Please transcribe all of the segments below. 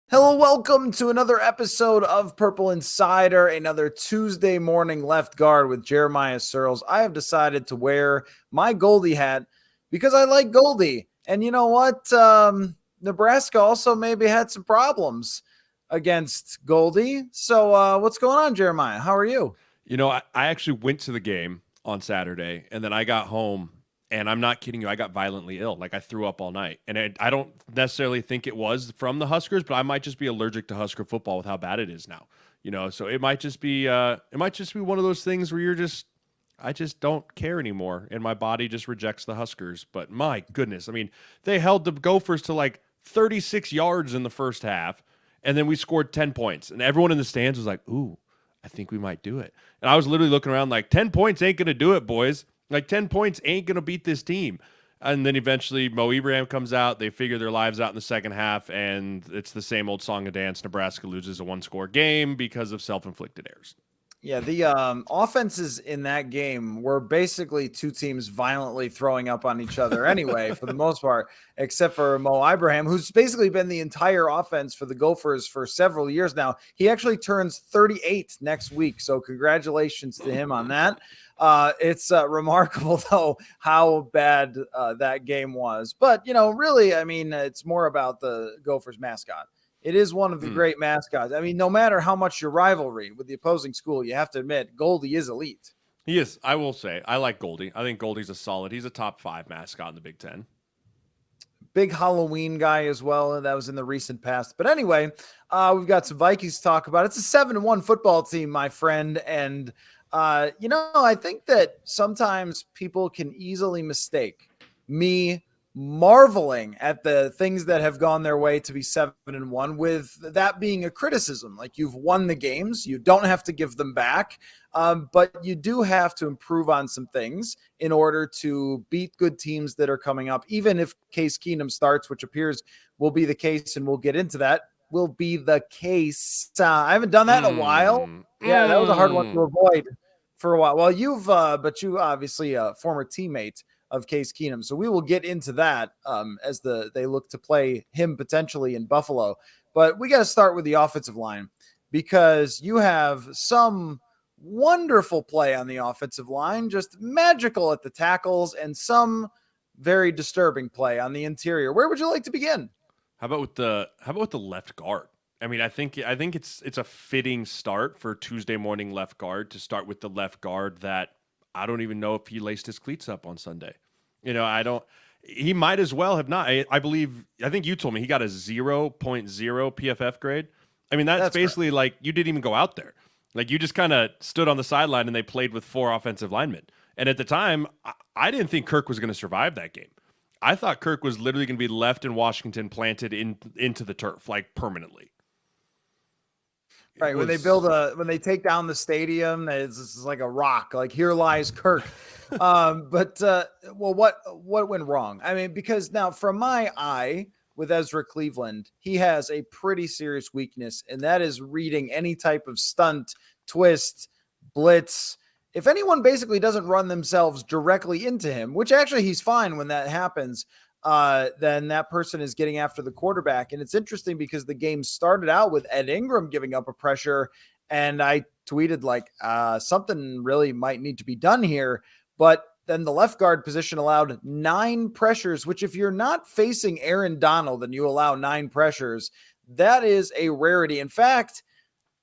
Hello, welcome to another episode of Purple Insider, another Tuesday morning left guard with Jeremiah Sirles. I have decided to wear my Goldie hat because I like Goldie. And you know what? Nebraska also maybe had some problems against Goldie. So what's going on, Jeremiah? How are you? I actually went to the game on Saturday, and then I got home, and I'm not kidding you, I got violently ill. Like I threw up all night, and I don't necessarily think it was from the Huskers, but I might just be allergic to Husker football with how bad it is now. So it might just be one of those things where I just don't care anymore, and my body just rejects the Huskers. But my goodness, I mean, they held the Gophers to like 36 yards in the first half, and then we scored 10 points, and everyone in the stands was like, "Ooh, I think we might do it." And I was literally looking around like 10 points ain't going to do it, boys. Like 10 points ain't going to beat this team. And then eventually Mo Ibrahim comes out. They figure their lives out in the second half, and it's the same old song and dance. Nebraska loses a one-score game because of self-inflicted errors. Yeah, the offenses in that game were basically two teams violently throwing up on each other anyway, for the most part, except for Mo Ibrahim, who's basically been the entire offense for the Gophers for several years now. He actually turns 38 next week, so congratulations to him on that. It's remarkable, though, how bad that game was. But, really, I mean, it's more about the Gophers mascot. It is one of the great mascots. I mean, no matter how much your rivalry with the opposing school, you have to admit Goldie is elite. He is, I will say, I like Goldie. I think Goldie's he's a top 5 mascot in the Big Ten. Big Halloween guy as well, and that was in the recent past. But anyway, we've got some Vikings to talk about. It's a 7-1 football team, my friend, and I think that sometimes people can easily mistake me marveling at the things that have gone their way to be 7-1 with that being a criticism. Like, you've won the games, you don't have to give them back, but you do have to improve on some things in order to beat good teams that are coming up, even if Case Keenum starts, which appears will be the case, and we'll get into that, will be the case. I haven't done that in a while. Yeah, that was a hard one to avoid for a while. Well, but you obviously a former teammate of Case Keenum. So we will get into that as they look to play him potentially in Buffalo. But we got to start with the offensive line because you have some wonderful play on the offensive line, just magical at the tackles, and some very disturbing play on the interior. Where would you like to begin? How about with the left guard? I mean, I think it's a fitting start for Tuesday morning left guard to start with the left guard that I don't even know if he laced his cleats up on Sunday. I don't. He might as well have not. I think you told me he got a 0.0 PFF grade. I mean, that's basically correct. like you didn't even go out there. Like you just kind of stood on the sideline and they played with 4 offensive linemen. And at the time, I didn't think Kirk was going to survive that game. I thought Kirk was literally going to be left in Washington, planted into the turf like permanently. It Right, was. when they take down the stadium, it's like a rock. Like, here lies Kirk. But what went wrong? I mean, because now from my eye with Ezra Cleveland, he has a pretty serious weakness, and that is reading any type of stunt, twist, blitz. If anyone basically doesn't run themselves directly into him, which actually he's fine when that happens, then that person is getting after the quarterback. And it's interesting because the game started out with Ed Ingram giving up a pressure, and I tweeted like something really might need to be done here. But then the left guard position allowed 9 pressures, which if you're not facing Aaron Donald and you allow 9 pressures, that is a rarity. In fact,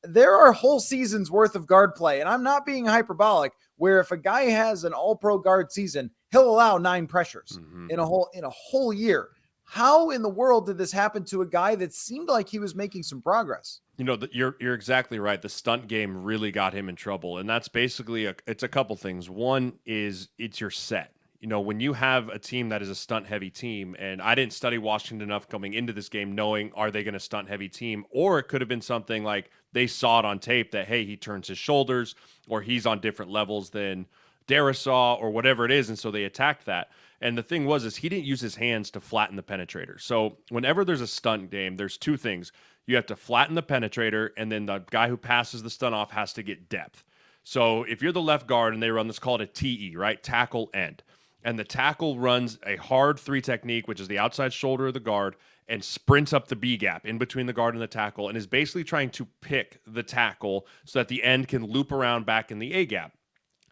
there are whole seasons worth of guard play, and I'm not being hyperbolic, where if a guy has an all-pro guard season, he'll allow 9 pressures Mhm. in a whole year. How in the world did this happen to a guy that seemed like he was making some progress? You're exactly right. The stunt game really got him in trouble, and that's basically it's a couple things. One is it's your set. When you have a team that is a stunt heavy team, and I didn't study Washington enough going into this game, knowing are they going to stunt heavy team, or it could have been something like they saw it on tape that hey he turns his shoulders, or he's on different levels than Darrisaw, or whatever it is, and so they attacked that. And the thing was is he didn't use his hands to flatten the penetrator. So whenever there's a stunt game, there's 2 things. You have to flatten the penetrator, and then the guy who passes the stunt off has to get depth. So if you're the left guard and they run this called a TE, right? Tackle end. And the tackle runs a hard 3 technique, which is the outside shoulder of the guard, and sprints up the B gap in between the guard and the tackle and is basically trying to pick the tackle so that the end can loop around back in the A gap.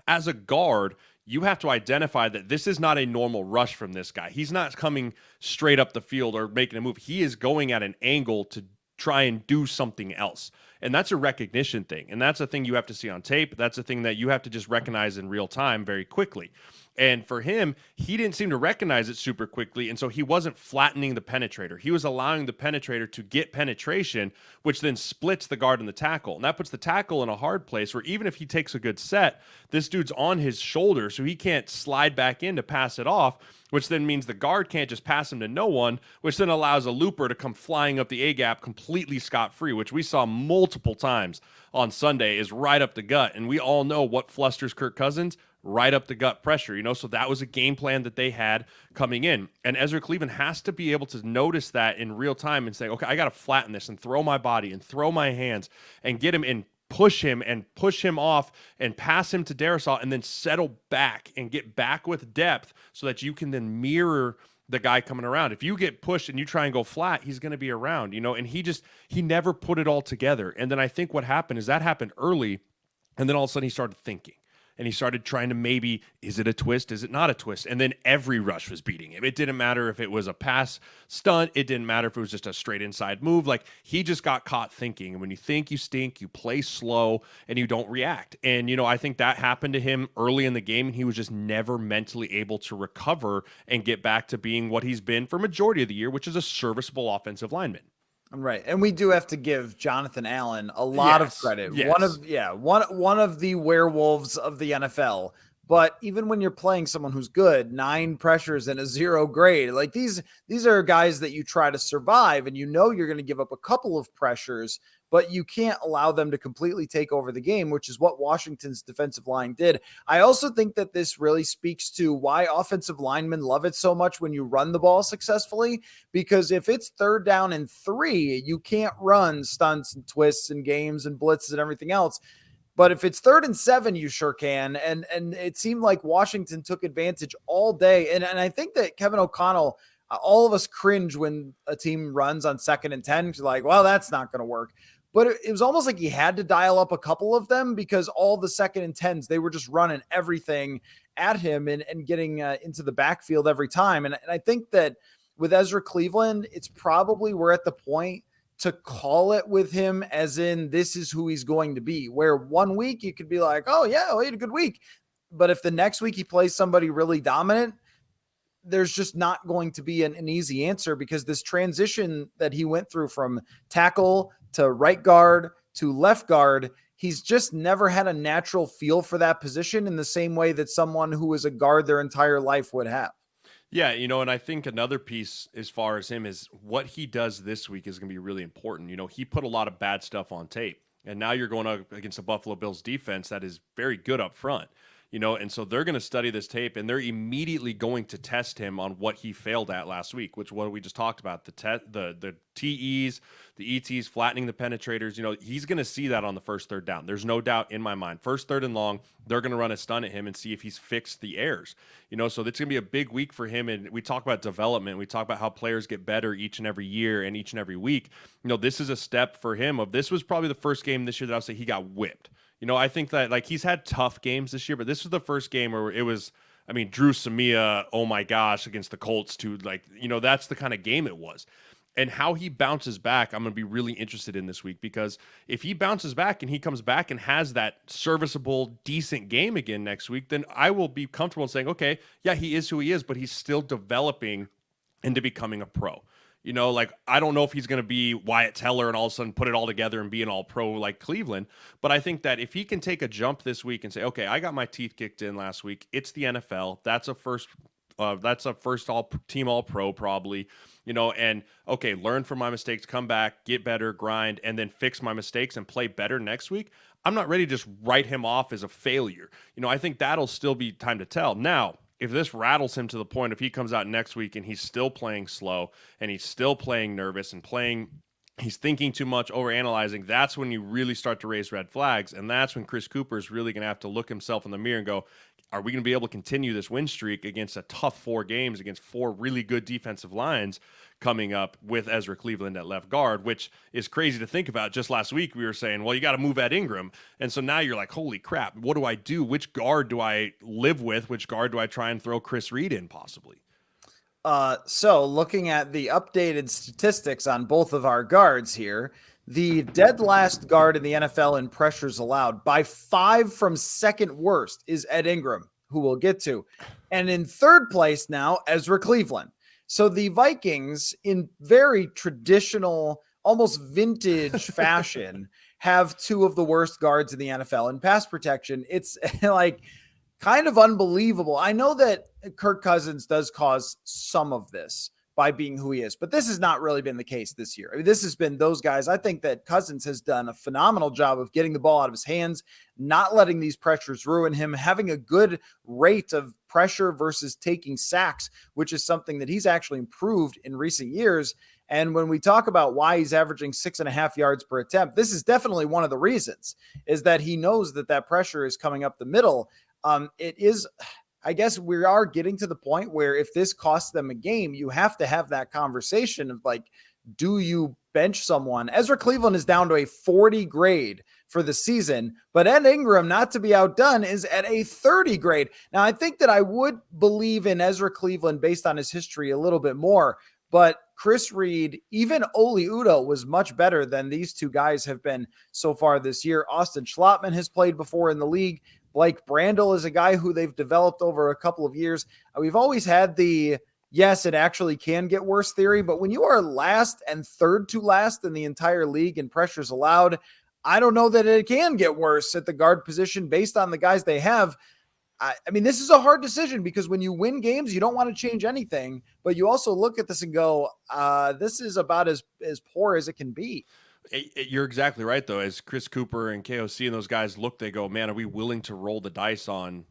As a guard, you have to identify that this is not a normal rush from this guy. He's not coming straight up the field or making a move. He is going at an angle to try and do something else. And that's a recognition thing. And that's a thing you have to see on tape. That's a thing that you have to just recognize in real time very quickly. And for him, he didn't seem to recognize it super quickly. And so he wasn't flattening the penetrator. He was allowing the penetrator to get penetration, which then splits the guard and the tackle. And that puts the tackle in a hard place where even if he takes a good set, this dude's on his shoulder, so he can't slide back in to pass it off, which then means the guard can't just pass him to no one, which then allows a looper to come flying up the A gap completely scot-free, which we saw multiple times on Sunday, is right up the gut. And we all know what flusters Kirk Cousins. Right up the gut pressure, so that was a game plan that they had coming in. And Ezra Cleveland has to be able to notice that in real time and say, okay, I got to flatten this and throw my body and throw my hands and get him and push him off and pass him to Darrisaw and then settle back and get back with depth so that you can then mirror the guy coming around. If you get pushed and you try and go flat, he's going to be around, and he never put it all together. And then I think what happened is that happened early, and then all of a sudden he started thinking. And he started trying to maybe, is it a twist? Is it not a twist? And then every rush was beating him. It didn't matter if it was a pass stunt. It didn't matter if it was just a straight inside move. Like, he just got caught thinking. And when you think, you stink, you play slow, and you don't react. And, I think that happened to him early in the game, and he was just never mentally able to recover and get back to being what he's been for majority of the year, which is a serviceable offensive lineman. Right. And we do have to give Jonathan Allen a lot of credit. Yes. One of the werewolves of the NFL. But even when you're playing someone who's good, 9 pressures and a 0 grade, like these are guys that you try to survive, and you're going to give up a couple of pressures, but you can't allow them to completely take over the game, which is what Washington's defensive line did. I also think that this really speaks to why offensive linemen love it so much when you run the ball successfully, because if it's 3rd down and 3, you can't run stunts and twists and games and blitzes and everything else. But if it's 3rd and 7, you sure can. And it seemed like Washington took advantage all day. And I think that Kevin O'Connell, all of us cringe when a team runs on 2nd and 10. You're like, well, that's not going to work. But it was almost like he had to dial up a couple of them, because all the 2nd and 10s, they were just running everything at him and getting into the backfield every time. And I think that with Ezra Cleveland, it's probably we're at the point to call it with him as in this is who he's going to be, where one week you could be like, oh yeah, well, he had a good week. But if the next week he plays somebody really dominant, there's just not going to be an easy answer, because this transition that he went through from tackle to right guard to left guard, he's just never had a natural feel for that position in the same way that someone who is a guard their entire life would have. Yeah, and I think another piece as far as him is what he does this week is going to be really important. He put a lot of bad stuff on tape, and now you're going up against a Buffalo Bills defense that is very good up front. And so they're going to study this tape, and they're immediately going to test him on what he failed at last week, which what we just talked about, the TEs, the ETs, flattening the penetrators. He's going to see that on the first 3rd down. There's no doubt in my mind. First, 3rd and long, they're going to run a stunt at him and see if he's fixed the errors. So it's going to be a big week for him. And we talk about development. We talk about how players get better each and every year and each and every week. This is a step for him this was probably the first game this year that I'll say he got whipped. I think that he's had tough games this year, but this was the first game where it was, Drew Samia, oh my gosh, against the Colts too. That's the kind of game it was. And how he bounces back, I'm going to be really interested in this week, because if he bounces back and he comes back and has that serviceable, decent game again next week, then I will be comfortable saying, okay, yeah, he is who he is, but he's still developing into becoming a pro. I don't know if he's going to be Wyatt Teller and all of a sudden put it all together and be an all-pro like Cleveland. But I think that if he can take a jump this week and say, okay, I got my teeth kicked in last week. It's the NFL. That's a first all-team all-pro probably. And okay, learn from my mistakes, come back, get better, grind, and then fix my mistakes and play better next week. I'm not ready to just write him off as a failure. I think that'll still be time to tell. Now, if this rattles him to the point, if he comes out next week and he's still playing slow and he's still playing nervous and he's thinking too much, overanalyzing, that's when you really start to raise red flags. And that's when Chris Cooper is really going to have to look himself in the mirror and go, are we going to be able to continue this win streak against a tough 4 games against 4 really good defensive lines coming up with Ezra Cleveland at left guard, which is crazy to think about. Just last week, we were saying, well, you got to move Ed Ingram. And so now you're like, holy crap, what do I do? Which guard do I live with? Which guard do I try and throw Chris Reed in possibly? So looking at the updated statistics on both of our guards here, the dead last guard in the NFL in pressures allowed by 5 from second worst is Ed Ingram, who we'll get to. And in third place now, Ezra Cleveland. So the Vikings, in very traditional, almost vintage fashion, have 2 of the worst guards in the NFL in pass protection. It's like kind of unbelievable. I know that Kirk Cousins does cause some of this by being who he is, but this has not really been the case this year. I mean, this has been those guys. I think that Cousins has done a phenomenal job of getting the ball out of his hands, not letting these pressures ruin him, having a good rate of pressure versus taking sacks, which is something that he's actually improved in recent years. And when we talk about why he's averaging 6.5 yards per attempt, this is definitely one of the reasons, is that he knows that that pressure is coming up the middle. It is, I guess we are getting to the point where if this costs them a game, you have to have that conversation of like, do you bench someone? Ezra Cleveland is down to a 40 grade for the season, but Ed Ingram, not to be outdone, is at a 30 grade. Now, I think that I would believe in Ezra Cleveland based on his history a little bit more, but Chris Reed, even Oli Udoh was much better than these 2 guys have been so far this year. Austin Schlottman has played before in the league. Blake Brandel is a guy who they've developed over a couple of years. We've always had the, yes, it actually can get worse theory, but when you are last and third to last in the entire league in pressures allowed, I don't know that it can get worse at the guard position based on the guys they have. I mean, this is a hard decision because when you win games, you don't want to change anything, but you also look at this and go, this is about as poor as it can be. You're exactly right, though. As Chris Cooper and KOC and those guys look, they go, man, are we willing to roll the dice on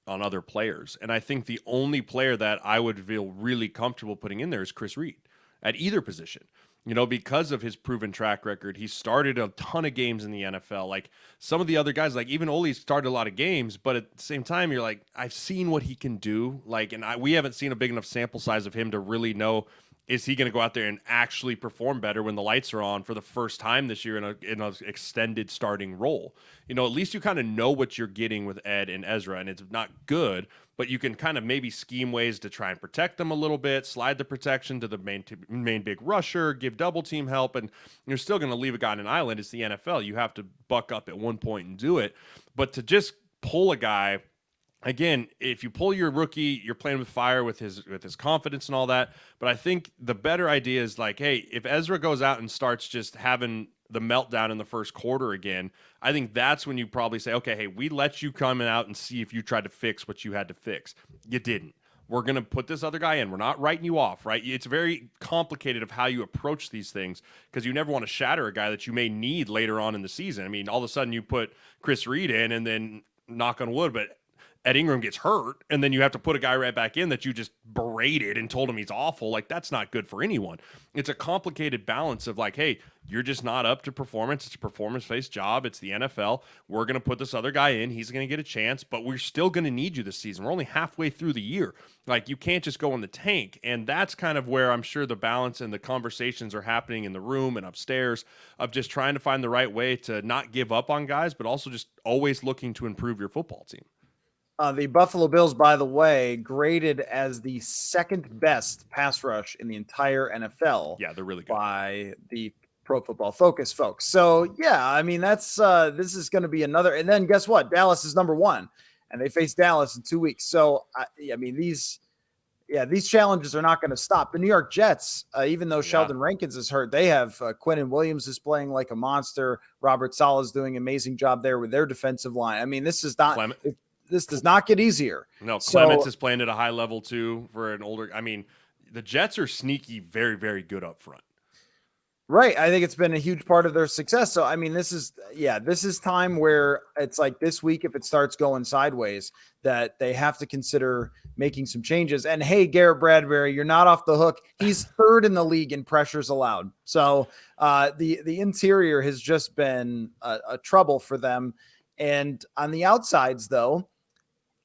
other players? And I think the only player that I would feel really comfortable putting in there is Chris Reed at either position. You know, because of his proven track record, he started a ton of games in the NFL. Like some of the other guys, like even Oli started a lot of games, but at the same time, you're like, I've seen what he can do. Like, and we haven't seen a big enough sample size of him to really know, is he going to go out there and actually perform better when the lights are on for the first time this year in a extended starting role? You know, at least you kind of know what you're getting with Ed and Ezra, and it's not good, but you can kind of maybe scheme ways to try and protect them a little bit, slide the protection to the main big rusher, give double team help, and you're still going to leave a guy on an island. It's the NFL. You have to buck up at one point and do it. But to just pull a guy, again, if you pull your rookie, you're playing with fire with his confidence and all that. But I think the better idea is like, hey, if Ezra goes out and starts just having the meltdown in the first quarter again, I think that's when you probably say, okay, hey, we let you come out and see if you tried to fix what you had to fix. You didn't. We're going to put this other guy in. We're not writing you off, right? It's very complicated of how you approach these things because you never want to shatter a guy that you may need later on in the season. I mean, all of a sudden you put Chris Reed in and then knock on wood, but Ed Ingram gets hurt, and then you have to put a guy right back in that you just berated and told him he's awful. Like, that's not good for anyone. It's a complicated balance of like, hey, you're just not up to performance. It's a performance-based job. It's the NFL. We're going to put this other guy in. He's going to get a chance, but we're still going to need you this season. We're only halfway through the year. Like, you can't just go in the tank. And that's kind of where I'm sure the balance and the conversations are happening in the room and upstairs of just trying to find the right way to not give up on guys, but also just always looking to improve your football team. The Buffalo Bills, by the way, graded as the second best pass rush in the entire NFL. Yeah, they're really good. By the Pro Football Focus folks. So, yeah, I mean, that's this is going to be another. And then guess what? Dallas is number 1, and they face Dallas in 2 weeks. So, I mean, these challenges are not going to stop. The New York Jets, even though Sheldon Rankins is hurt, they have Quinnen Williams is playing like a monster. Robert Saleh is doing an amazing job there with their defensive line. I mean, this is not. This does not get easier. No, Clements is playing at a high level too for an older. I mean, the Jets are sneaky, very, very good up front. Right. I think it's been a huge part of their success. So, I mean, this is time where it's like this week, if it starts going sideways, that they have to consider making some changes. And hey, Garrett Bradbury, you're not off the hook. He's third in the league in pressures allowed. So the interior has just been a trouble for them. And on the outsides, though,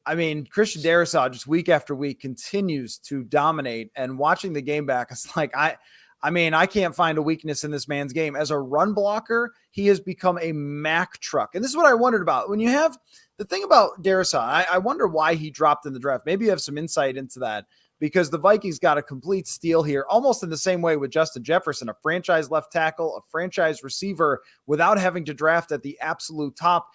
I mean, Christian Darrisaw just week after week continues to dominate, and watching the game back, it's like, I mean, I can't find a weakness in this man's game. As a run blocker, he has become a Mack truck. And this is what I wondered about. When you have the thing about Darrisaw, I wonder why he dropped in the draft. Maybe you have some insight into that, because the Vikings got a complete steal here, almost in the same way with Justin Jefferson, a franchise left tackle, a franchise receiver, without having to draft at the absolute top.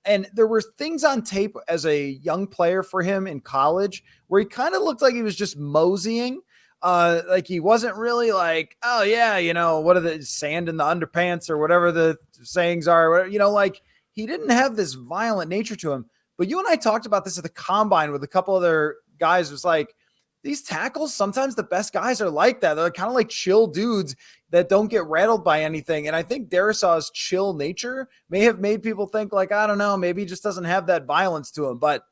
And there were things on tape as a young player for him in college where he kind of looked like he was just moseying. Like he wasn't really like, oh yeah, you know, what are the sand in the underpants or whatever the sayings are, you know, like he didn't have this violent nature to him. But you and I talked about this at the combine with a couple other guys. It was like, these tackles, sometimes the best guys are like that. They're kind of like chill dudes that don't get rattled by anything. And I think Darrisaw's chill nature may have made people think like, I don't know, maybe he just doesn't have that violence to him. But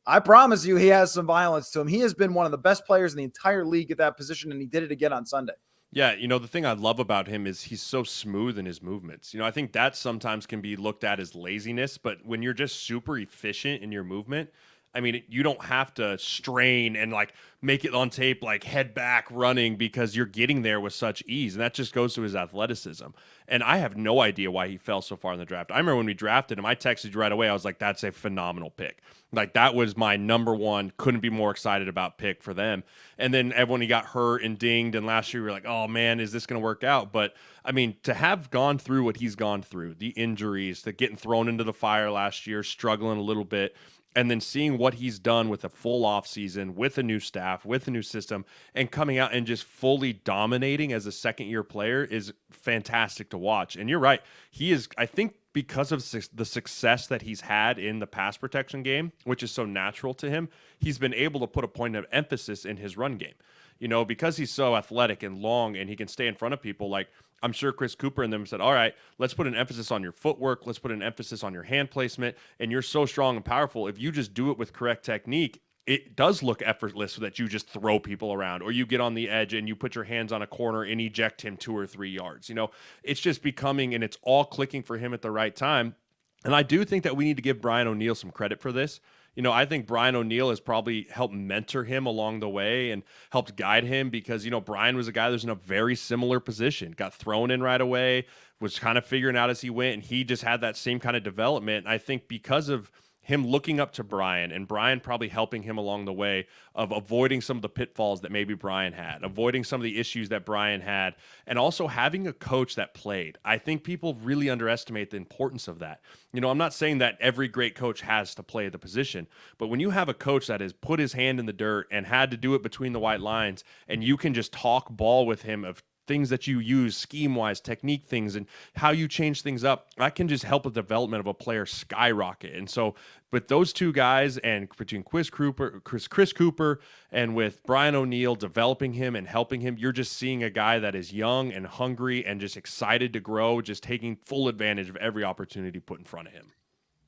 I promise you, he has some violence to him. He has been one of the best players in the entire league at that position, and he did it again on Sunday. Yeah, you know, the thing I love about him is he's so smooth in his movements. You know, I think that sometimes can be looked at as laziness, but when you're just super efficient in your movement, I mean, you don't have to strain and like make it on tape, like head back running, because you're getting there with such ease. And that just goes to his athleticism. And I have no idea why he fell so far in the draft. I remember when we drafted him, I texted you right away. I was like, that's a phenomenal pick. Like that was my number one, couldn't be more excited about pick for them. And then everyone, he got hurt and dinged. And last year we were like, oh man, is this going to work out? But I mean, to have gone through what he's gone through, the injuries, the getting thrown into the fire last year, struggling a little bit, and then seeing what he's done with a full off season, with a new staff, with a new system, and coming out and just fully dominating as a second-year player is fantastic to watch. And you're right. He is, I think, because of the success that he's had in the pass protection game, which is so natural to him, he's been able to put a point of emphasis in his run game. You know, because he's so athletic and long and he can stay in front of people, like I'm sure Chris Cooper and them said, all right, let's put an emphasis on your footwork. Let's put an emphasis on your hand placement. And you're so strong and powerful. If you just do it with correct technique, it does look effortless so that you just throw people around, or you get on the edge and you put your hands on a corner and eject him 2 or 3 yards. You know, it's just becoming, and it's all clicking for him at the right time. And I do think that we need to give Brian O'Neill some credit for this. You know, I think Brian O'Neill has probably helped mentor him along the way and helped guide him because, you know, Brian was a guy that was in a very similar position, got thrown in right away, was kind of figuring out as he went, and he just had that same kind of development. I think because of him looking up to Brian and Brian probably helping him along the way of avoiding some of the pitfalls that maybe Brian had, avoiding some of the issues that Brian had, and also having a coach that played. I think people really underestimate the importance of that. You know, I'm not saying that every great coach has to play the position, but when you have a coach that has put his hand in the dirt and had to do it between the white lines, and you can just talk ball with him of things that you use scheme-wise, technique things, and how you change things up, that can just help the development of a player skyrocket. And so with those two guys, and between Chris Cooper and with Brian O'Neill developing him and helping him, you're just seeing a guy that is young and hungry and just excited to grow, just taking full advantage of every opportunity put in front of him.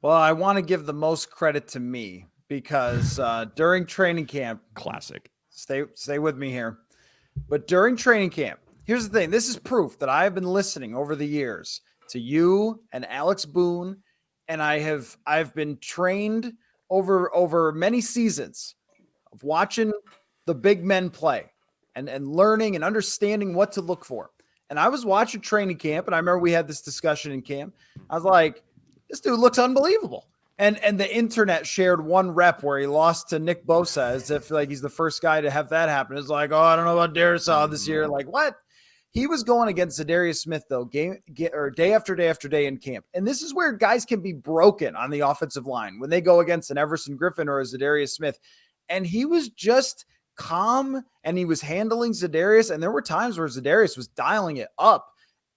Well, I want to give the most credit to me because during training camp, classic. Stay with me here. But during training camp, here's the thing. This is proof that I have been listening over the years to you and Alex Boone, and I've been trained over many seasons of watching the big men play and learning and understanding what to look for. And I was watching training camp, and I remember we had this discussion in camp. I was like, this dude looks unbelievable. And the internet shared one rep where he lost to Nick Bosa as if like he's the first guy to have that happen. It's like, oh, I don't know about Darrisaw this year. Like, what? He was going against Zadarius Smith, though, day after day after day in camp. And this is where guys can be broken on the offensive line when they go against an Everson Griffin or a Zadarius Smith. And he was just calm, and he was handling Zadarius. And there were times where Zadarius was dialing it up.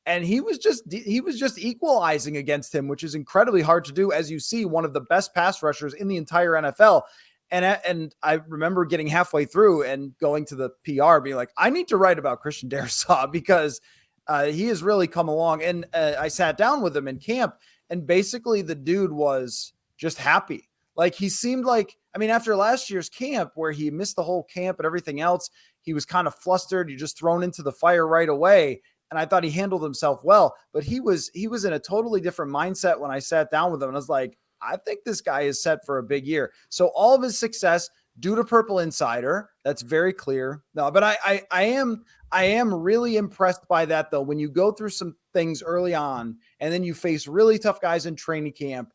And he was just equalizing against him, which is incredibly hard to do, as you see, one of the best pass rushers in the entire NFL. And I remember getting halfway through and going to the PR being like, I need to write about Christian Darrisaw because he has really come along. And I sat down with him in camp, and basically the dude was just happy. Like he seemed like, I mean, after last year's camp where he missed the whole camp and everything else, he was kind of flustered. You're just thrown into the fire right away. And I thought he handled himself well, but he was in a totally different mindset when I sat down with him. And I was like, I think this guy is set for a big year. So all of his success due to Purple Insider, that's very clear. No, but I am really impressed by that though. When you go through some things early on and then you face really tough guys in training camp,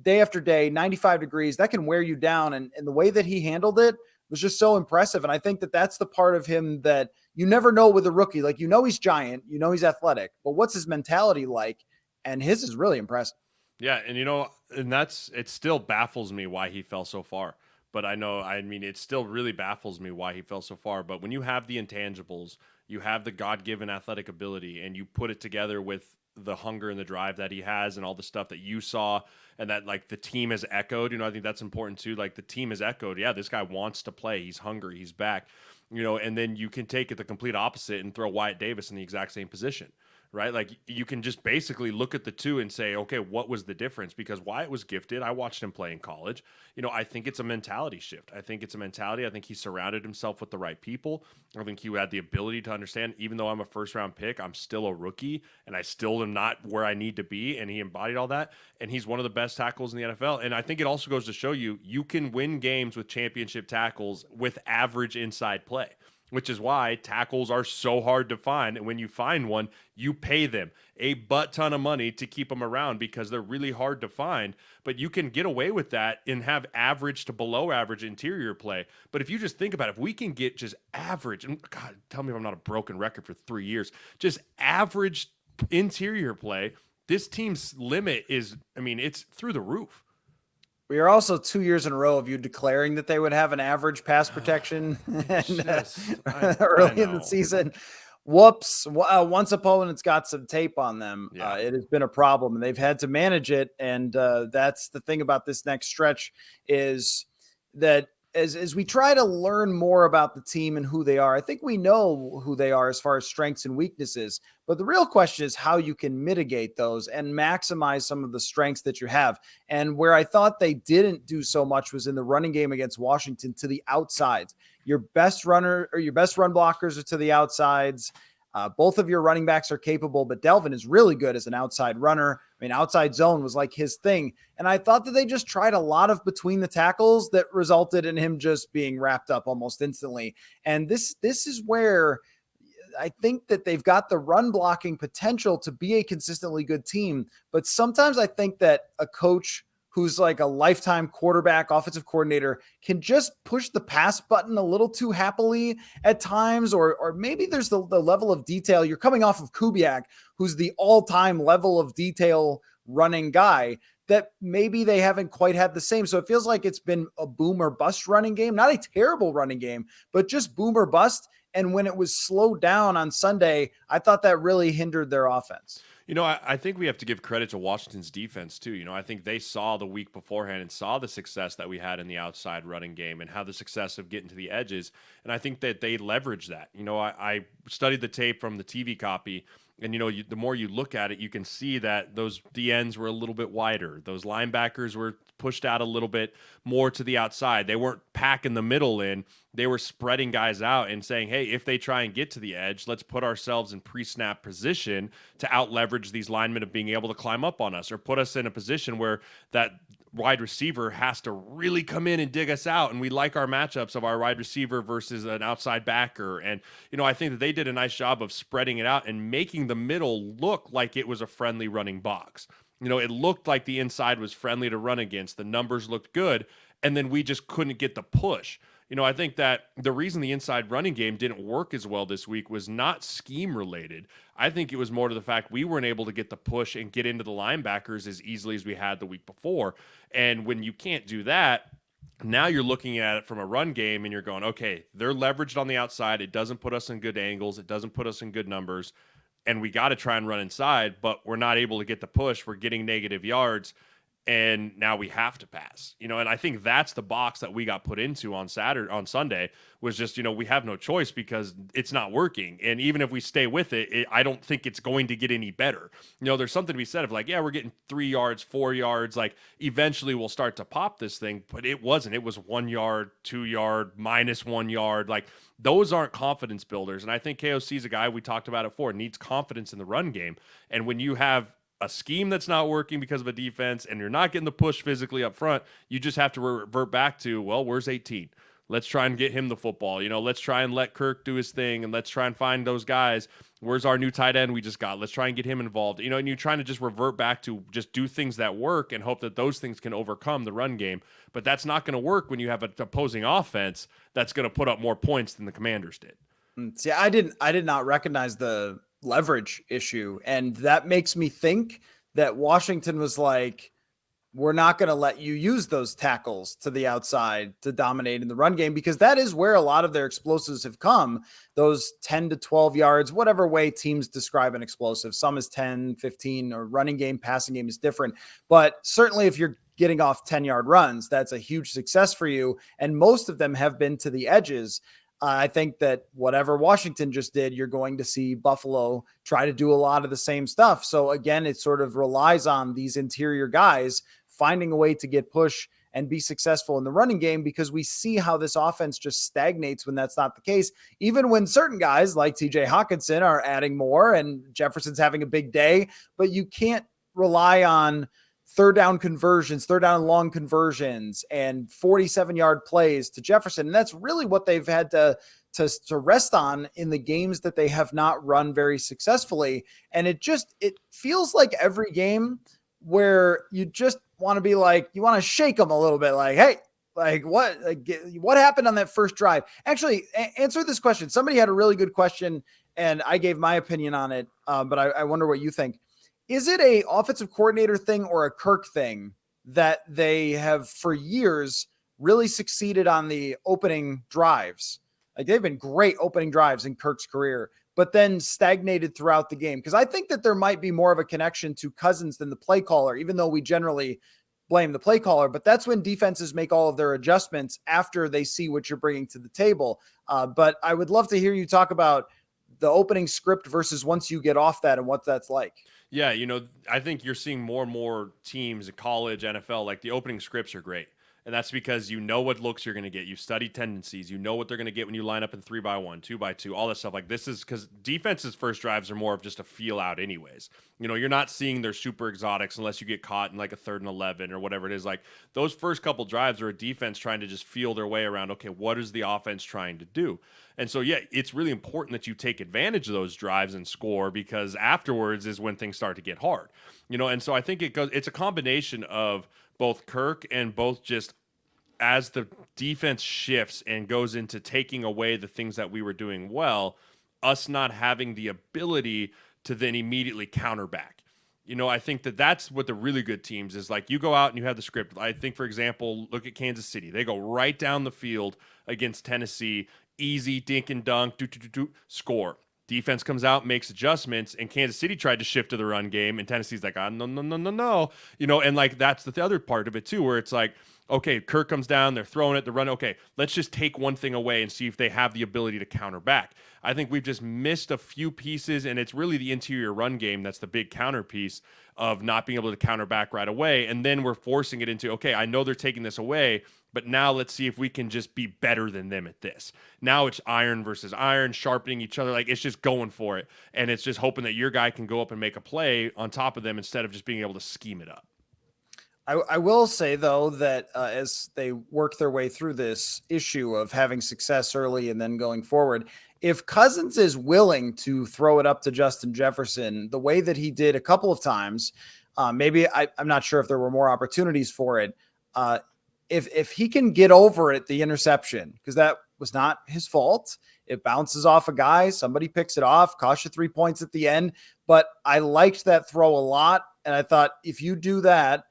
day after day, 95 degrees, that can wear you down. And the way that he handled it was just so impressive. And I think that that's the part of him that you never know with a rookie. Like, he's giant, he's athletic, but what's his mentality like? And his is really impressive. Yeah, and it still baffles me why he fell so far. But it still really baffles me why he fell so far. But when you have the intangibles, you have the God-given athletic ability, and you put it together with the hunger and the drive that he has and all the stuff that you saw and that like the team has echoed, I think that's important too. Like the team has echoed, yeah, this guy wants to play. He's hungry. He's back, and then you can take it the complete opposite and throw Wyatt Davis in the exact same position. Right? Like you can just basically look at the two and say, okay, what was the difference? Because Wyatt was gifted. I watched him play in college. I think it's a mentality shift. I think it's a mentality. I think he surrounded himself with the right people. I think he had the ability to understand, even though I'm a first round pick, I'm still a rookie and I still am not where I need to be. And he embodied all that. And he's one of the best tackles in the NFL. And I think it also goes to show you can win games with championship tackles with average inside play, which is why tackles are so hard to find. And when you find one, you pay them a butt ton of money to keep them around because they're really hard to find. But you can get away with that and have average to below average interior play. But if you just think about it, if we can get just average, and God, tell me if I'm not a broken record for 3 years, just average interior play, this team's limit is, it's through the roof. We are also 2 years in a row of you declaring that they would have an average pass protection early in the season. Whoops. Once opponents got some tape on them, it has been a problem, and they've had to manage it. And that's the thing about this next stretch is that as we try to learn more about the team and who they are, I think we know who they are as far as strengths and weaknesses. But the real question is how you can mitigate those and maximize some of the strengths that you have. And where I thought they didn't do so much was in the running game against Washington to the outsides. Your best runner or your best run blockers are to the outsides. Both of your running backs are capable, but Delvin is really good as an outside runner. Outside zone was like his thing. And I thought that they just tried a lot of between the tackles that resulted in him just being wrapped up almost instantly. And this is where I think that they've got the run blocking potential to be a consistently good team. But sometimes I think that a coach who's like a lifetime quarterback, offensive coordinator, can just push the pass button a little too happily at times, or maybe there's the level of detail. You're coming off of Kubiak, who's the all-time level of detail running guy, that maybe they haven't quite had the same. So it feels like it's been a boom or bust running game, not a terrible running game, but just boom or bust. And when it was slowed down on Sunday, I thought that really hindered their offense. I think we have to give credit to Washington's defense too. I think they saw the week beforehand and saw the success that we had in the outside running game and how the success of getting to the edges. And I think that they leveraged that. I studied the tape from the TV copy, and the more you look at it, you can see that those DNs were a little bit wider. Those linebackers were pushed out a little bit more to the outside. They weren't packing the middle in. They were spreading guys out and saying, hey, if they try and get to the edge, let's put ourselves in pre-snap position to out-leverage these linemen of being able to climb up on us, or put us in a position where that wide receiver has to really come in and dig us out. And we like our matchups of our wide receiver versus an outside backer. And, I think that they did a nice job of spreading it out and making the middle look like it was a friendly running box. It looked like the inside was friendly to run against. The numbers looked good. And then we just couldn't get the push. I think that the reason the inside running game didn't work as well this week was not scheme related. I think it was more to the fact we weren't able to get the push and get into the linebackers as easily as we had the week before. And when you can't do that, now you're looking at it from a run game and you're going, okay, they're leveraged on the outside. It doesn't put us in good angles. It doesn't put us in good numbers. And we got to try and run inside, but we're not able to get the push. We're getting negative yards. And now we have to pass, and I think that's the box that we got put into on Sunday was just, we have no choice because it's not working. And even if we stay with it, I don't think it's going to get any better. There's something to be said of like, yeah, we're getting 3 yards, 4 yards. Like eventually we'll start to pop this thing, but it wasn't. It was 1 yard, 2 yard, -1 yard. Like those aren't confidence builders. And I think KOC is a guy, we talked about it before, needs confidence in the run game. And when you have a scheme that's not working because of a defense and you're not getting the push physically up front, you just have to revert back to, well, where's 18? Let's try and get him the football. Let's try and let Kirk do his thing, and let's try and find those guys. Where's our new tight end we just got? Let's try and get him involved. And you're trying to just revert back to just do things that work and hope that those things can overcome the run game. But that's not going to work when you have an opposing offense that's going to put up more points than the Commanders did. See, I did not recognize the leverage issue, and that makes me think that Washington was like, we're not going to let you use those tackles to the outside to dominate in the run game, because that is where a lot of their explosives have come, those 10 to 12 yards, whatever way teams describe an explosive. Some is 10, 15, or running game, passing game is different. But certainly if you're getting off 10-yard runs, that's a huge success for you. And most of them have been to the edges. I think that whatever Washington just did, you're going to see Buffalo try to do a lot of the same stuff. So again, it sort of relies on these interior guys finding a way to get push and be successful in the running game, because we see how this offense just stagnates when that's not the case. Even when certain guys like TJ Hawkinson are adding more and Jefferson's having a big day, but you can't rely on third down conversions, third down and long conversions, and 47-yard plays to Jefferson. And that's really what they've had to rest on in the games that they have not run very successfully. And it feels like every game where you just want to be like, you want to shake them a little bit, like, hey, like what happened on that first drive? Actually, answer this question. Somebody had a really good question, and I gave my opinion on it, but I wonder what you think. Is it a offensive coordinator thing or a Kirk thing that they have for years really succeeded on the opening drives? Like, they've been great opening drives in Kirk's career, but then stagnated throughout the game. Because I think that there might be more of a connection to Cousins than the play caller, even though we generally blame the play caller. But that's when defenses make all of their adjustments after they see what you're bringing to the table. But I would love to hear you talk about the opening script versus once you get off that and what that's like. Yeah, I think you're seeing more and more teams in college, NFL, like the opening scripts are great. And that's because you know what looks you're going to get. You study tendencies. You know what they're going to get when you line up in 3-by-1, 2-by-2, all that stuff. Like, this is because defense's first drives are more of just a feel out anyways. You're not seeing their super exotics unless you get caught in like a 3rd and 11 or whatever it is. Like, those first couple drives are a defense trying to just feel their way around, okay, what is the offense trying to do? And so, yeah, it's really important that you take advantage of those drives and score, because afterwards is when things start to get hard. And so I think it's a combination of both Kirk and both just as the defense shifts and goes into taking away the things that we were doing well, us not having the ability to then immediately counter back. I think that's what the really good teams is like. You go out and you have the script. I think, for example, look at Kansas City. They go right down the field against Tennessee, easy dink and dunk, score. Defense comes out, makes adjustments, and Kansas City tried to shift to the run game, and Tennessee's like, no. And like, that's the other part of it too, where it's like, okay, Kirk comes down, they're throwing it, the run. Okay, let's just take one thing away and see if they have the ability to counter back. I think we've just missed a few pieces, and it's really the interior run game that's the big counter piece of not being able to counter back right away. And then we're forcing it into, okay, I know they're taking this away, but now let's see if we can just be better than them at this. Now it's iron versus iron, sharpening each other. Like, it's just going for it. And it's just hoping that your guy can go up and make a play on top of them instead of just being able to scheme it up. I will say, though, that as they work their way through this issue of having success early and then going forward, if Cousins is willing to throw it up to Justin Jefferson the way that he did a couple of times, maybe I'm not sure if there were more opportunities for it. If he can get over it, the interception, because that was not his fault. It bounces off a guy. Somebody picks it off, costs you 3 points at the end. But I liked that throw a lot. And I thought, if you do that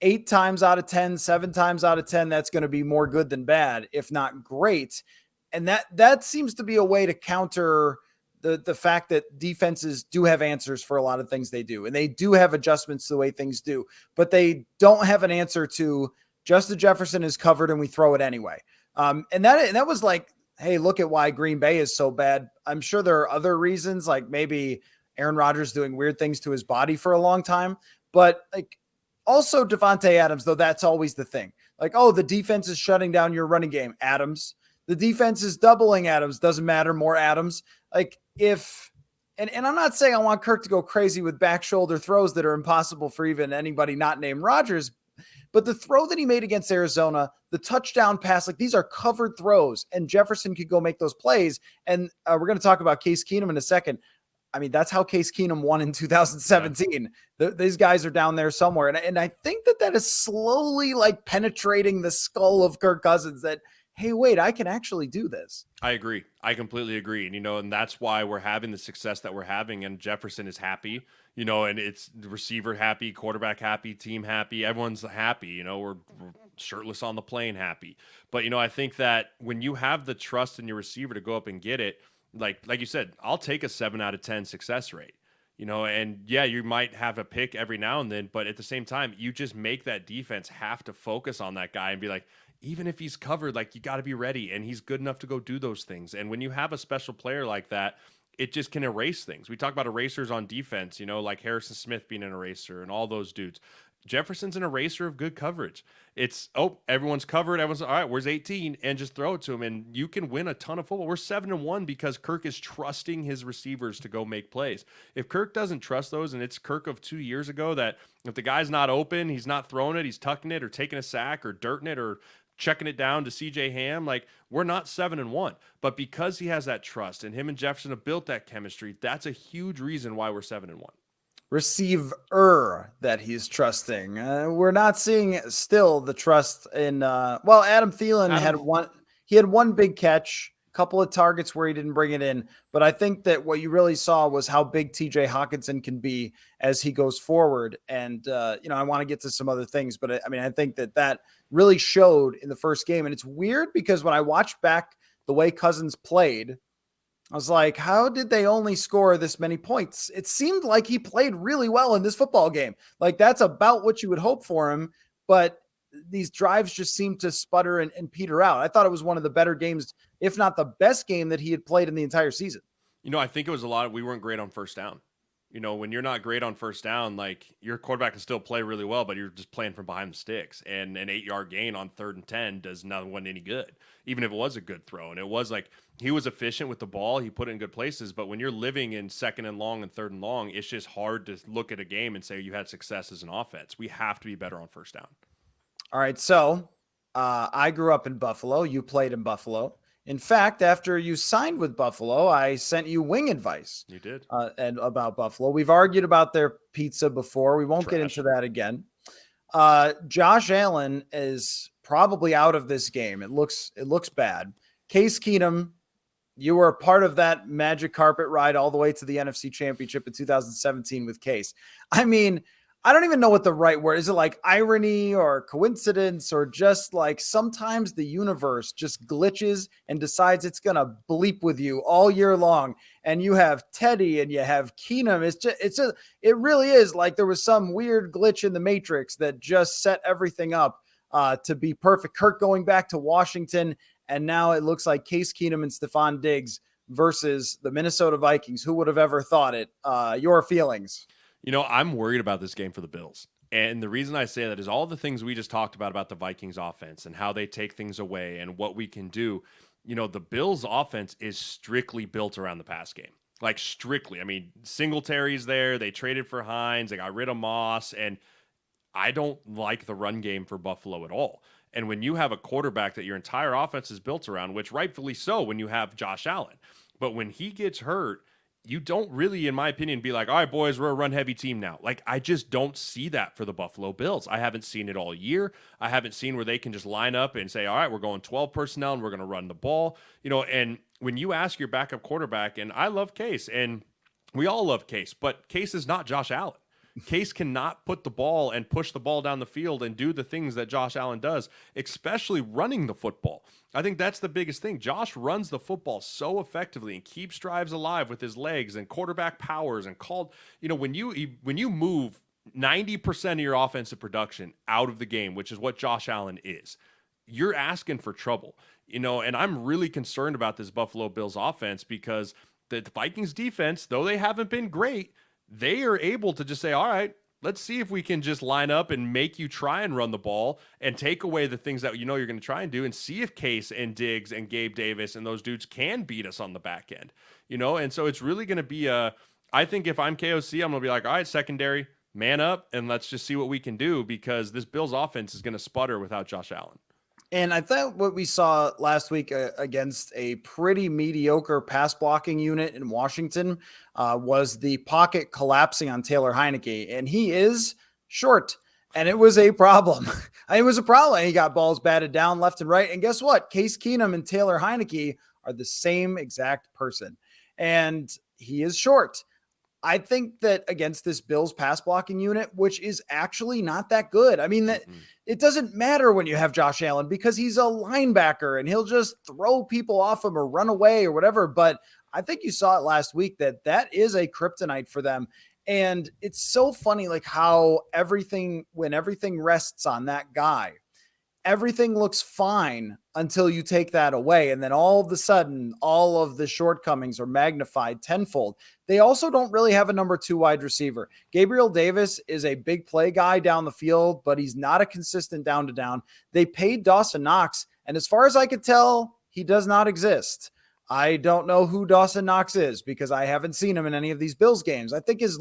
8 times out of 10, 7 times out of 10, that's going to be more good than bad, if not great. And that seems to be a way to counter the fact that defenses do have answers for a lot of things they do. And they do have adjustments to the way things do, but they don't have an answer to Justin Jefferson is covered and we throw it anyway. And that was like, hey, look at why Green Bay is so bad. I'm sure there are other reasons, like maybe Aaron Rodgers doing weird things to his body for a long time, but like, also Devontae Adams, though, that's always the thing. Like, oh, the defense is shutting down your running game, Adams. The defense is doubling Adams. Doesn't matter, more Adams. Like, if and I'm not saying I want Kirk to go crazy with back shoulder throws that are impossible for even anybody not named Rodgers, but the throw that he made against Arizona, the touchdown pass, like these are covered throws, and Jefferson could go make those plays. And we're going to talk about Case Keenum in a second. I mean, that's how Case Keenum won in 2017. Yeah. These guys are down there somewhere. And I think that is slowly like penetrating the skull of Kirk Cousins that, hey, wait, I can actually do this. I agree. I completely agree. And, and that's why we're having the success that we're having. And Jefferson is happy, and it's the receiver happy, quarterback happy, team happy. Everyone's happy. We're shirtless on the plane happy. But, I think that when you have the trust in your receiver to go up and get it, like you said, I'll take a 7 out of 10 success rate, and yeah, you might have a pick every now and then, but at the same time, you just make that defense have to focus on that guy and be like, even if he's covered, like you got to be ready and he's good enough to go do those things. And when you have a special player like that, it just can erase things. We talk about erasers on defense, like Harrison Smith being an eraser and all those dudes. Jefferson's an eraser of good coverage. It's, everyone's covered. Everyone's all right, where's 18? And just throw it to him. And you can win a ton of football. We're 7-1 because Kirk is trusting his receivers to go make plays. If Kirk doesn't trust those, and it's Kirk of 2 years ago, that if the guy's not open, he's not throwing it, he's tucking it or taking a sack or dirting it or checking it down to CJ Ham, like we're not 7-1. But because he has that trust and him and Jefferson have built that chemistry, that's a huge reason why we're 7-1. Receiver that he's trusting. We're not seeing still the trust in Adam Thielen had one big catch, a couple of targets where he didn't bring it in, but I think that what you really saw was how big TJ Hawkinson can be as he goes forward. And I want to get to some other things, but I think that really showed in the first game. And it's weird because when I watched back the way Cousins played, I was like, how did they only score this many points? It seemed like he played really well in this football game. Like that's about what you would hope for him. But these drives just seemed to sputter and peter out. I thought it was one of the better games, if not the best game that he had played in the entire season. I think it was we weren't great on first down. When you're not great on first down, like your quarterback can still play really well, but you're just playing from behind the sticks. And an 8-yard gain on 3rd and 10 does not want any good, even if it was a good throw. And it was like he was efficient with the ball. He put it in good places. But when you're living in 2nd and long and 3rd and long, it's just hard to look at a game and say you had success as an offense. We have to be better on first down. All right. So I grew up in Buffalo. You played in Buffalo. In fact, after you signed with Buffalo, I sent you wing advice. You did. And about Buffalo. We've argued about their pizza before. We won't get into that again. Josh Allen is probably out of this game. It looks bad. Case Keenum, you were a part of that magic carpet ride all the way to the NFC Championship in 2017 with Case. I don't even know what the right word is. It like irony or coincidence or just like sometimes the universe just glitches and decides it's going to bleep with you all year long. And you have Teddy and you have Keenum. It really is like there was some weird glitch in the matrix that just set everything up to be perfect. Kirk going back to Washington. And now it looks like Case Keenum and Stephon Diggs versus the Minnesota Vikings. Who would have ever thought it? Your feelings? I'm worried about this game for the Bills. And the reason I say that is all the things we just talked about the Vikings offense and how they take things away and what we can do. The Bills offense is strictly built around the pass game. Like strictly. Singletary's there. They traded for Hines. They got rid of Moss. And I don't like the run game for Buffalo at all. And when you have a quarterback that your entire offense is built around, which rightfully so when you have Josh Allen, but when he gets hurt, you don't really, in my opinion, be like, all right, boys, we're a run-heavy team now. Like, I just don't see that for the Buffalo Bills. I haven't seen it all year. I haven't seen where they can just line up and say, all right, we're going 12 personnel and we're going to run the ball. And when you ask your backup quarterback, and I love Case, and we all love Case, but Case is not Josh Allen. Case cannot put the ball and push the ball down the field and do the things that Josh Allen does, especially running the football. I think that's the biggest thing. Josh runs the football so effectively and keeps drives alive with his legs and quarterback powers and when you move 90% of your offensive production out of the game, which is what Josh Allen is, you're asking for trouble. And I'm really concerned about this Buffalo Bills offense because the Vikings defense, though they haven't been great, they are able to just say, all right, let's see if we can just line up and make you try and run the ball and take away the things that you're going to try and do and see if Case and Diggs and Gabe Davis and those dudes can beat us on the back end, And so it's really going to be a I think if I'm KOC, I'm going to be like, all right, secondary, man up, and let's just see what we can do, because this Bills offense is going to sputter without Josh Allen. And I thought what we saw last week against a pretty mediocre pass blocking unit in Washington was the pocket collapsing on Taylor Heineke. And he is short. And it was a problem. It was a problem. He got balls batted down left and right. And guess what? Case Keenum and Taylor Heineke are the same exact person. And he is short. I think that against this Bills pass blocking unit, which is actually not that good. I mean, that it doesn't matter when you have Josh Allen because he's a linebacker and he'll just throw people off him or run away or whatever. But I think you saw it last week that is a kryptonite for them. And it's so funny, like how when everything rests on that guy, everything looks fine until you take that away. And then all of a sudden, all of the shortcomings are magnified tenfold. They also don't really have a number 2 wide receiver. Gabriel Davis is a big play guy down the field, but he's not a consistent down to down. They paid Dawson Knox, and as far as I could tell, he does not exist. I don't know who Dawson Knox is because I haven't seen him in any of these Bills games. I think his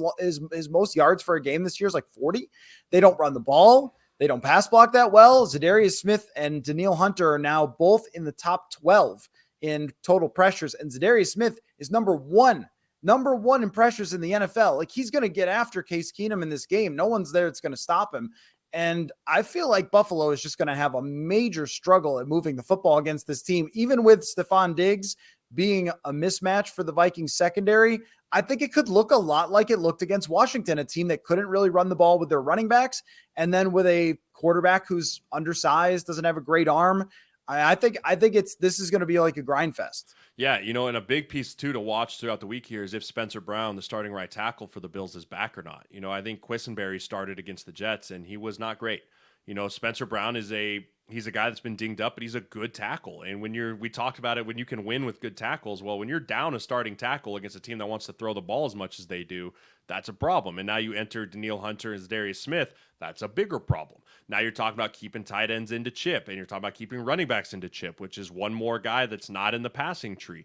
most yards for a game this year is like 40. They don't run the ball. They don't pass block that well. Zadarius Smith and Danielle Hunter are now both in the top 12 in total pressures. And Zadarius Smith is number one in pressures in the NFL. Like, he's going to get after Case Keenum in this game. No one's there that's going to stop him. And I feel like Buffalo is just going to have a major struggle at moving the football against this team, even with Stephon Diggs being a mismatch for the Vikings secondary. I think it could look a lot like it looked against Washington, a team that couldn't really run the ball with their running backs. And then with a quarterback who's undersized, doesn't have a great arm. I think this is going to be like a grind fest. Yeah, and a big piece too to watch throughout the week here is if Spencer Brown, the starting right tackle for the Bills, is back or not. I think Quisenberry started against the Jets and he was not great. Spencer Brown he's a guy that's been dinged up, but he's a good tackle. And we talked about it, when you can win with good tackles, well, when you're down a starting tackle against a team that wants to throw the ball as much as they do, that's a problem. And now you enter Danielle Hunter and Darius Smith, that's a bigger problem. Now you're talking about keeping tight ends into chip, and you're talking about keeping running backs into chip, which is one more guy that's not in the passing tree.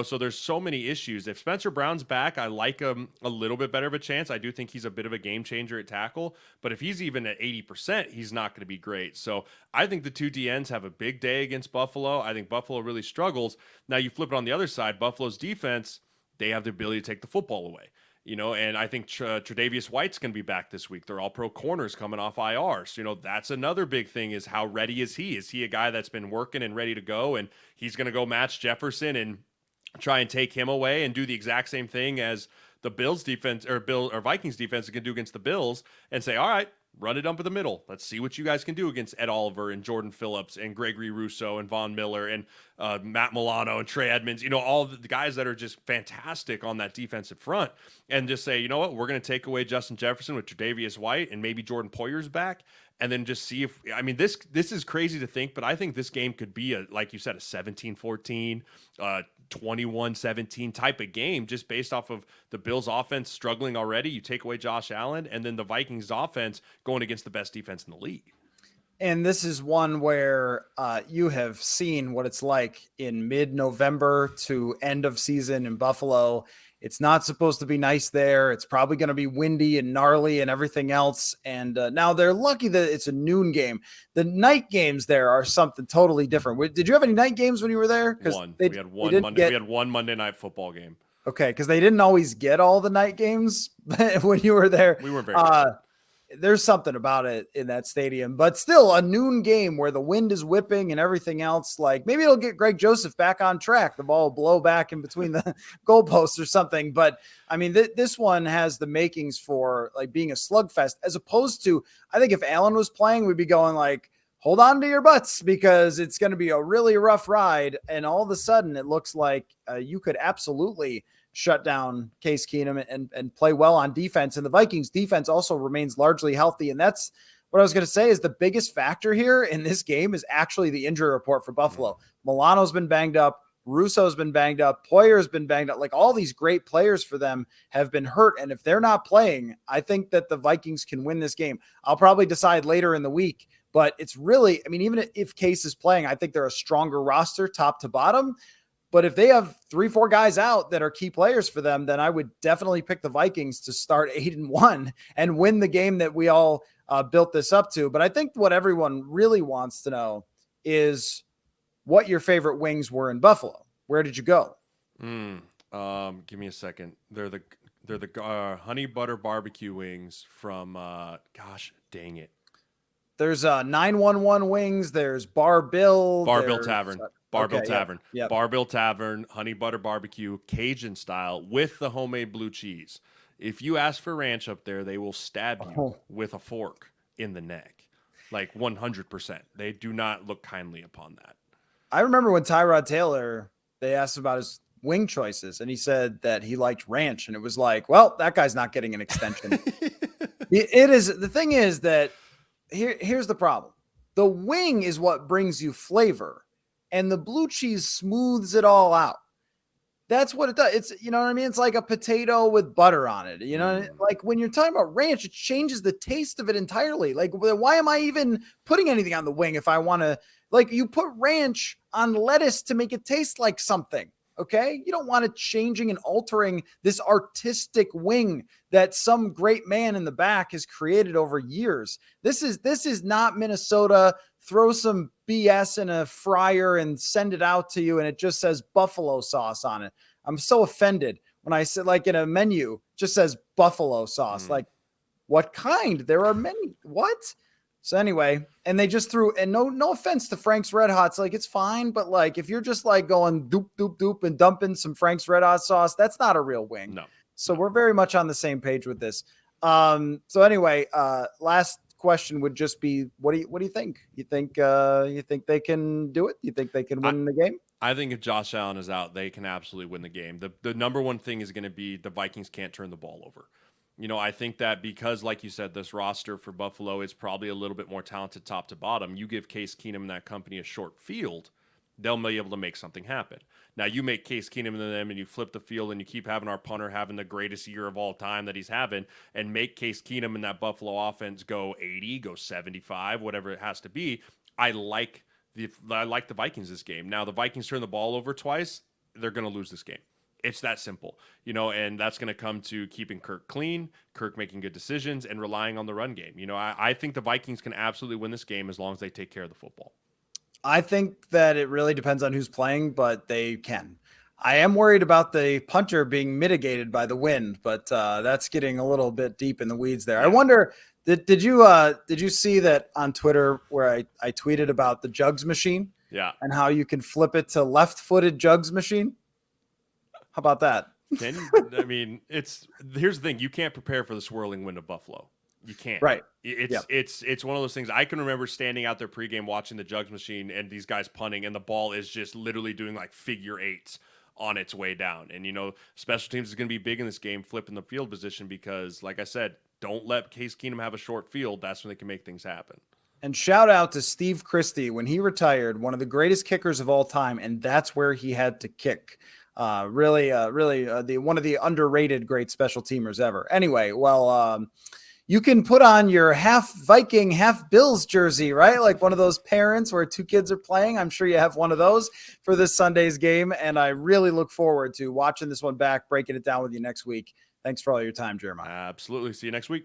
So there's so many issues. If Spencer Brown's back, I like him a little bit better of a chance. I do think he's a bit of a game changer at tackle, but if he's even at 80%, he's not going to be great. So I think the two DNs have a big day against Buffalo. I think Buffalo really struggles. Now you flip it on the other side, Buffalo's defense, they have the ability to take the football away. And I think Tre'Davious White's going to be back this week. They're all pro corners coming off IR. So, that's another big thing, is how ready is he? Is he a guy that's been working and ready to go, and he's going to go match Jefferson and try and take him away and do the exact same thing as the Bills defense or Vikings defense is going to do against the Bills, and say, all right, run it up in the middle. Let's see what you guys can do against Ed Oliver and Jordan Phillips and Gregory Rousseau and Von Miller and Matt Milano and Trey Edmonds, all the guys that are just fantastic on that defensive front, and just say, you know what, we're going to take away Justin Jefferson with Tre'Davious White and maybe Jordan Poyer's back, and then just see if, this is crazy to think, but I think this game could be like you said, a 17-14, 21-17 type of game, just based off of the Bills offense struggling already. You take away Josh Allen, and then the Vikings offense going against the best defense in the league. And this is one where you have seen what it's like in mid-November to end of season in Buffalo. It's not supposed to be nice there. It's probably going to be windy and gnarly and everything else. And now they're lucky that it's a noon game. The night games there are something totally different. Did you have any night games when you were there? We had one Monday night football game. Okay, because they didn't always get all the night games when you were there. We were very good. There's something about it in that stadium, but still a noon game where the wind is whipping and everything else. Like, maybe it'll get Greg Joseph back on track. The ball will blow back in between the goalposts or something. But I mean, this one has the makings for like being a slugfest, as opposed to, I think if Allen was playing, we'd be going like, hold on to your butts because it's going to be a really rough ride. And all of a sudden it looks like you could absolutely shut down Case Keenum and play well on defense. And the Vikings defense also remains largely healthy. And that's what I was going to say, is the biggest factor here in this game is actually the injury report for Buffalo. Milano's been banged up. Russo's been banged up. Poyer's been banged up. Like, all these great players for them have been hurt. And if they're not playing, I think that the Vikings can win this game. I'll probably decide later in the week, but it's really, I mean, even if Case is playing, I think they're a stronger roster top to bottom. But if they have 3-4 guys out that are key players for them, then I would definitely pick the Vikings to start 8-1 and win the game that we all built this up to. But I think what everyone really wants to know is what your favorite wings were in Buffalo. Where did you go? Give me a second. They're the honey butter barbecue wings from gosh dang it. There's 911 wings. There's Bar Bill. Bar Bill Tavern. Bar Bill Tavern. Yeah. Bar Bill Tavern, honey butter barbecue, Cajun style with the homemade blue cheese. If you ask for ranch up there, they will stab you with a fork in the neck. Like 100%. They do not look kindly upon that. I remember when Tyrod Taylor, they asked about his wing choices, and he said that he liked ranch, and it was like, well, that guy's not getting an extension. It is. The thing is that here's the problem. The wing is what brings you flavor, and the blue cheese smooths it all out. That's what it does. It's, you know what I mean? It's like a potato with butter on it. You know, like when you're talking about ranch, it changes the taste of it entirely. Like, why am I even putting anything on the wing if I want to? Like, you put ranch on lettuce to make it taste like something. Okay. You don't want it changing and altering this artistic wing that some great man in the back has created over years. This is not Minnesota. Throw some BS in a fryer and send it out to you, and it just says buffalo sauce on it. I'm so offended when I said, like, in a menu, just says buffalo sauce. Like, what kind? There are many. What? So anyway, and they just threw, and no offense to Frank's Red Hots, like, it's fine, but like, if you're just like going doop doop doop and dumping some Frank's Red Hot sauce, that's not a real wing. No. So we're very much on the same page with this. So anyway, last question would just be, what do you think? You think they can do it? You think they can win the game? I think if Josh Allen is out, they can absolutely win the game. The number one thing is going to be the Vikings can't turn the ball over. You know, I think that because, like you said, this roster for Buffalo is probably a little bit more talented top to bottom. You give Case Keenum and that company a short field, they'll be able to make something happen. Now, you make Case Keenum and them, and you flip the field, and you keep having our punter having the greatest year of all time that he's having, and make Case Keenum and that Buffalo offense go 80, go 75, whatever it has to be. I like the Vikings this game. Now, the Vikings turn the ball over twice, they're going to lose this game. It's that simple, you know, and that's going to come to keeping Kirk clean, Kirk making good decisions, and relying on the run game. You know, I think the Vikings can absolutely win this game as long as they take care of the football. I think that it really depends on who's playing, but they can. I am worried about the punter being mitigated by the wind, but that's getting a little bit deep in the weeds there. I wonder, did you see that on Twitter where I tweeted about the jugs machine? Yeah. And how you can flip it to left-footed jugs machine? How about that? Can you? I mean, here's the thing. You can't prepare for the swirling wind of Buffalo. You can't. Right. It's one of those things. I can remember standing out there pregame watching the jugs machine and these guys punting, and the ball is just literally doing like figure eights on its way down. And, you know, special teams is going to be big in this game, flipping the field position, because, like I said, don't let Case Keenum have a short field. That's when they can make things happen. And shout out to Steve Christie. When he retired, one of the greatest kickers of all time, and that's where he had to kick. Really, one of the underrated great special teamers ever. Anyway, well, you can put on your half Viking, half Bills jersey, right? Like one of those parents where two kids are playing. I'm sure you have one of those for this Sunday's game. And I really look forward to watching this one back, breaking it down with you next week. Thanks for all your time, Jeremiah. Absolutely. See you next week.